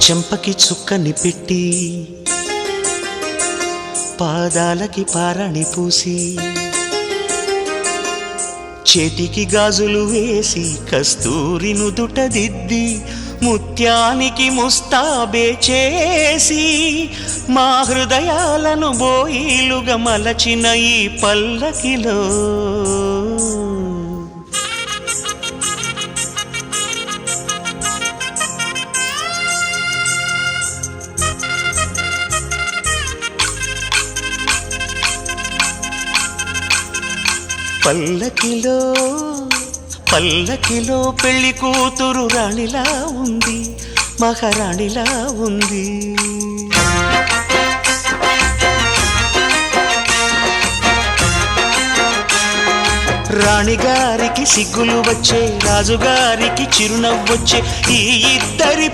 చెంపకి చుక్కని పెట్టి పాదాలకి పారాణి పూసి చేతికి గాజులు వేసి కస్తూరి నుదుట దిద్ది ముత్యానికి ముస్తాబే చేసి మా హృదయాలను బోయిలుగా మలచిన ఈ పల్లకిలో పల్లకిలో పల్లకిలో పెళ్లి కూతురు రాణిలా ఉంది, మహారాణిలా ఉంది. రాణిగారికి సిగ్గులు వచ్చే, రాజుగారికి చిరునవ్వొచ్చే ఈ ఇద్దరి